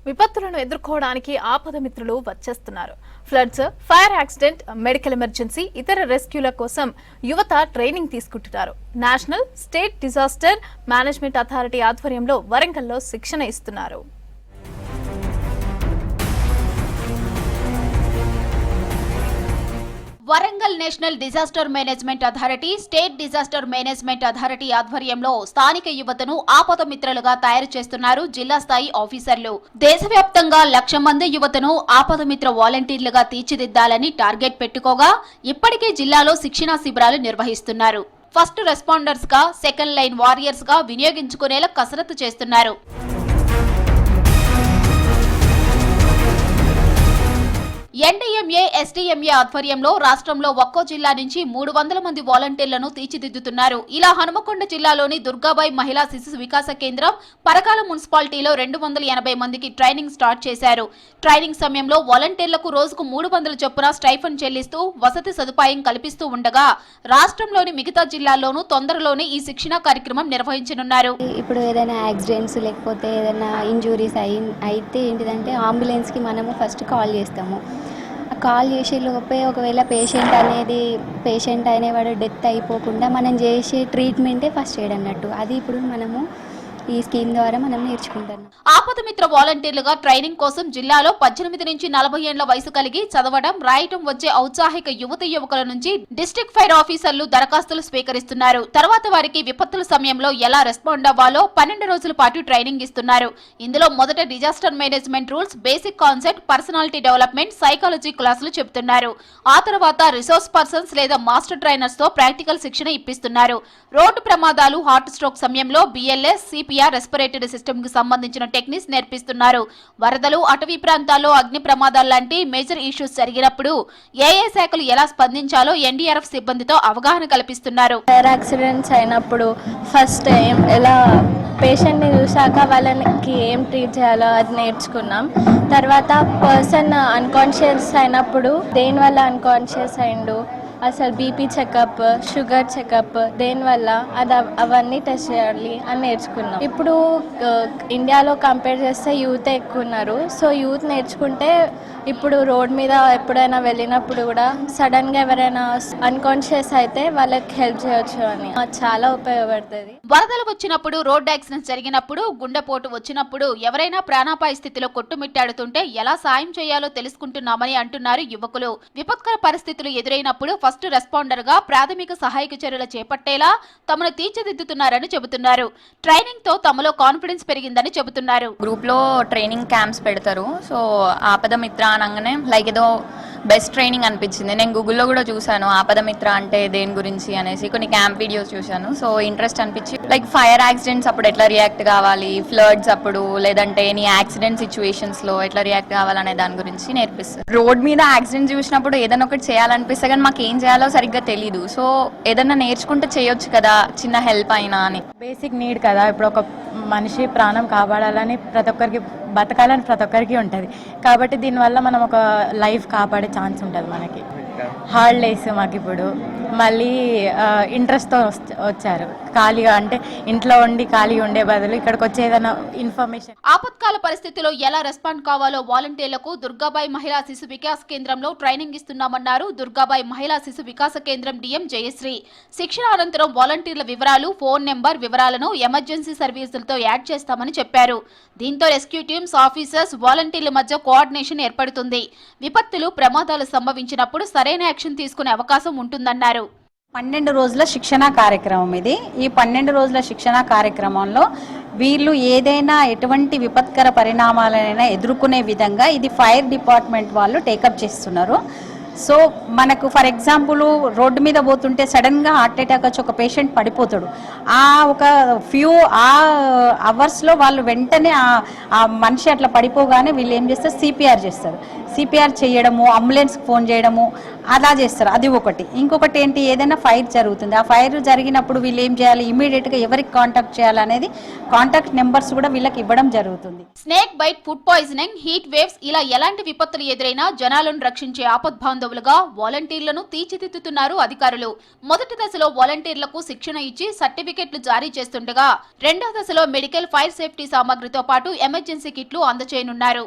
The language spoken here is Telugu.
విపత్తులను ఎదుర్కోవడానికి ఆపద మిత్రులు వచ్చేస్తున్నారు. Floods, fire accident, medical emergency, ఇతర రెస్క్యూల కోసం యువత ట్రైనింగ్ తీసుకుంటున్నారు. National, state disaster management authority ఆధ్వర్యంలో వరంగల్లో శిక్షణ ఇస్తున్నారు. Warangal national disaster management authority, state disaster management authority ఆధ్వర్యంలో స్థానిక యువతను ఆపద మిత్రులుగా తయారు చేస్తున్నారు జిల్లా స్థాయి ఆఫీసర్లు. దేశవ్యాప్తంగా 1,00,000 మంది యువతను ఆపద మిత్ర వాలంటీర్లుగా తీర్చిదిద్దాలని టార్గెట్ పెట్టుకోగా ఇప్పటికే జిల్లాలో శిక్షణా శిబిరాలు నిర్వహిస్తున్నారు. ఫస్ట్ రెస్పాండర్స్ గా, సెకండ్ లైన్ వారియర్స్ గా వినియోగించుకునేలా కసరత్తు చేస్తున్నారు. ఎన్డీఎంఏ, ఎస్డీఎంఏ ఆధ్వర్యంలో రాష్ట్రంలో ఒక్కో జిల్లా నుంచి 300 మంది వాలంటీర్లను తీర్చిదిద్దుతున్నారు. ఇలా హనుమకొండ జిల్లాలోని దుర్గాబాయి మహిళా శిశు వికాస కేంద్రం, పరకాల మున్సిపాలిటీలో 280 మందికి ట్రైనింగ్ స్టార్ట్ చేశారు. ట్రైనింగ్ సమయంలో వాలంటీర్లకు రోజుకు 300 చొప్పున స్టైఫండ్ చెల్లిస్తూ వసతి సదుపాయం కల్పిస్తూ ఉండగా రాష్ట్రంలోని మిగతా జిల్లాల్లోనూ తొందరలోనే ఈ శిక్షణా కార్యక్రమం నిర్వహించనున్నారు. ఇప్పుడు ఏదైనా యాక్సిడెంట్స్ లేకపోతే ఏదైనా ఇంజురీస్ అయితే ఏంటిదంటే అంబులెన్స్కి మనము ఫస్ట్ కాల్ చేస్తాము. కాల్ చేసే లోపే ఒకవేళ పేషెంట్ అనేవాడు డెత్ అయిపోకుండా మనం చేసే ట్రీట్మెంటే ఫస్ట్ ఎయిడ్ అన్నట్టు. అది ఇప్పుడు మనము ఈ స్కీమ్ ద్వారా మనం నేర్చుకుంటాం. ఆపద మిత్ర వాలంటీర్లుగా ట్రైనింగ్ కోసం జిల్లాలో 18 నుంచి 40 ఏళ్ల వయసు కలిగి చదవడం, రాయటం వచ్చే ఔత్సాహిక యువకుల నుంచి డిస్ట్రిక్ట్ ఫైర్ ఆఫీసర్లు దరఖాస్తులు స్వీకరిస్తున్నారు. తర్వాత వారికి విపత్తుల సమయంలో ఎలా రెస్పాండ్ అవ్వాలో 12 రోజుల పాటు ట్రైనింగ్ ఇస్తున్నారు. ఇందులో మొదట disaster management rules, basic concept, personality development, psychology క్లాసులు చెబుతున్నారు. ఆ తర్వాత రిసోర్స్ పర్సన్స్ లేదా మాస్టర్ ట్రైనర్స్ తో ప్రాక్టికల్ శిక్షణ ఇప్పిస్తున్నారు. రోడ్డు ప్రమాదాలు, హార్ట్ స్ట్రోక్ సమయంలో BLS, CPR, రెస్పిరేటరీ సిస్టమ్ కు సంబంధించిన టెక్నిక్స్ నేర్పిస్తున్నారు. వరదలు, అటవీ ప్రాంతాల్లో అగ్ని ప్రమాదాలు లాంటి మేజర్ ఇష్యూస్ జరిగినప్పుడు ఏ శాఖలు ఎలా స్పందించాలో NDRF సిబ్బందితో అవగాహన కల్పిస్తున్నారు. ఫైర్ యాక్సిడెంట్స్ అయినప్పుడు ఫస్ట్ ఎలా పేషెంట్ని చూశాక వాళ్ళకి ఏం ట్రీట్ చేయాలో అది నేర్చుకున్నాం. తర్వాత పర్సన్ అన్కాన్షియస్ అయినప్పుడు దేనివల్ల అన్కాన్షియస్ అయిండు, అసలు BP చెకప్, షుగర్ చెకప్, దేనివల్ల అవన్నీ టెస్ట్ చేయాలి అని నేర్చుకున్నాం. ఇప్పుడు ఇండియాలో కంపేర్ చేస్తే యూత్ ఎక్కువ ఉన్నారు. సో యూత్ నేర్చుకుంటే ఇప్పుడు రోడ్ మీద ఎప్పుడైనా వెళ్ళినప్పుడు కూడా సడన్గా ఎవరైనా అన్కాన్షియస్ అయితే వాళ్ళకి హెల్ప్ చేయొచ్చు అని చాలా ఉపయోగపడుతుంది. వరదలు వచ్చినప్పుడు, రోడ్ యాక్సిడెంట్స్ జరిగినప్పుడు, గుండెపోటు వచ్చినప్పుడు ఎవరైనా ప్రాణాపాయ స్థితిలో కొట్టుమిట్టాడుతుంటే ఎలా సాయం చేయాలో తెలుసుకుంటున్నామని అంటున్నారు యువకులు. విపత్కర పరిస్థితులు ఎదురైనప్పుడు ఫస్ట్ రెస్పాండర్ గా ప్రాథమిక సహాయక చర్యలు చేపట్టేలా తమను తీర్చిదిద్దుతున్నారని చెబుతున్నారు. ట్రైనింగ్ తో తమలో కాన్ఫిడెన్స్ పెరిగిందని చెబుతున్నారు. గ్రూప్ లో ట్రైనింగ్ క్యాంప్స్ పెడతారు. సో ఆపద మిత్ర అనగానే లైక్ ఏదో బెస్ట్ ట్రైనింగ్ అనిపించింది. నేను గూగుల్లో కూడా చూసాను ఆపద మిత్ర అంటే దేని గురించి అనేసి, కొన్ని క్యాంప్ వీడియోస్ చూశాను. సో ఇంట్రెస్ట్ అనిపించి లైక్ ఫైర్ యాక్సిడెంట్స్ అప్పుడు ఎట్లా రియాక్ట్ కావాలి, ఫ్లడ్స్ అప్పుడు, లేదంటే ఎనీ యాక్సిడెంట్ సిచ్యువేషన్స్ లో ఎట్లా రియాక్ట్ కావాలనే దాని గురించి నేర్పిస్తారు. రోడ్ మీద యాక్సిడెంట్ చూసినప్పుడు ఏదైనా ఒకటి చేయాలనిపిస్తే కానీ మాకు ఏం చేయాలో సరిగ్గా తెలీదు. సో ఏదన్నా నేర్చుకుంటే చేయొచ్చు కదా, చిన్న హెల్ప్ అయినా అని. బేసిక్ నీడ్ కదా. ఇప్పుడు ఒక మనిషి ప్రాణం కాపాడాలని ప్రతి ఒక్కరికి, బతకాలని ప్రతి ఒక్కరికి ఉంటుంది. కాబట్టి దీనివల్ల మనం ఒక లైఫ్ కాపాడే ఛాన్స్ ఉంటుంది మనకి. హాలిడేస్ మాకు ఇప్పుడు మళ్ళీ ఇంట్రెస్ట్తో వచ్చారు. ఖాళీగా అంటే ఇంట్లో ఉండి ఖాళీగా ఉండే బదులు ఇక్కడికి వచ్చే ఏదైనా ఇన్ఫర్మేషన్. ఆపత్కాల పరిస్థితిలో ఎలా రెస్పాండ్ కావాలో వాలంటీర్లకు దుర్గాబాయి మహిళా శిశు వికాస కేంద్రంలో ట్రైనింగ్ ఇస్తున్నామన్నారు దుర్గాబాయి మహిళా శిశు వికాస కేంద్రం DM జయశ్రీ. శిక్షణ అనంతరం వాలంటీర్ల వివరాలు, ఫోన్ నెంబర్ వివరాలను ఎమర్జెన్సీ సర్వీసులతో యాడ్ చేస్తామని చెప్పారు. దీంతో రెస్క్యూ టీమ్స్, ఆఫీసర్స్, వాలంటీర్ల మధ్య కోఆర్డినేషన్ ఏర్పడుతుంది. విపత్తులు, ప్రమాదాలు సంభవించినప్పుడు సరైన యాక్షన్ తీసుకునే అవకాశం ఉంటుందన్నారు. 12 రోజుల శిక్షణ కార్యక్రమం ఇది. ఈ 12 రోజుల శిక్షణ కార్యక్రమంలో వీళ్ళు ఏదైనా ఎటువంటి విపత్కర పరిణామాలనైనా ఎదుర్కొనే విధంగా ఇది ఫైర్ డిపార్ట్మెంట్ వాళ్ళు టేకప్ చేస్తున్నారు. సో మనకు ఫర్ ఎగ్జాంపుల్ రోడ్డు మీద పోతుంటే సడన్గా హార్ట్ అటాక్ వచ్చి ఒక పేషెంట్ పడిపోతాడు. ఆ ఒక ఫ్యూ అవర్స్లో వాళ్ళు వెంటనే ఆ మనిషి అట్లా పడిపోగానే వీళ్ళు ఏం చేస్తారు, CPR చేస్తారు. సిపిఆర్ చేయడము, అంబులెన్స్ ఫోన్ చేయడము అలా చేస్తారు. అది ఒకటి. ఇంకొకటి ఏంటి, ఏదైనా ఫైర్ జరుగుతుంది, ఆ ఫైర్ జరిగినప్పుడు వీళ్ళు ఏం చేయాలి, ఇమీడియట్గా ఎవరికి కాంటాక్ట్ చేయాలనేది కాంటాక్ట్ నెంబర్స్ కూడా వీళ్ళకి ఇవ్వడం జరుగుతుంది. Snake bite, food poisoning, heat waves ఇలా ఎలాంటి విపత్తులు ఎదురైనా జనాలను రక్షించే ఆపద్బాంధవులుగా వాలంటీర్లను తీర్చిదిద్దుతున్నారు అధికారులు. మొదటి దశలో వాలంటీర్లకు శిక్షణ ఇచ్చి సర్టిఫికెట్లు జారీ చేస్తుండగా రెండో దశలో మెడికల్, ఫైర్ సేఫ్టీ సామగ్రితో పాటు ఎమర్జెన్సీ కిట్లు అందజేయనున్నారు.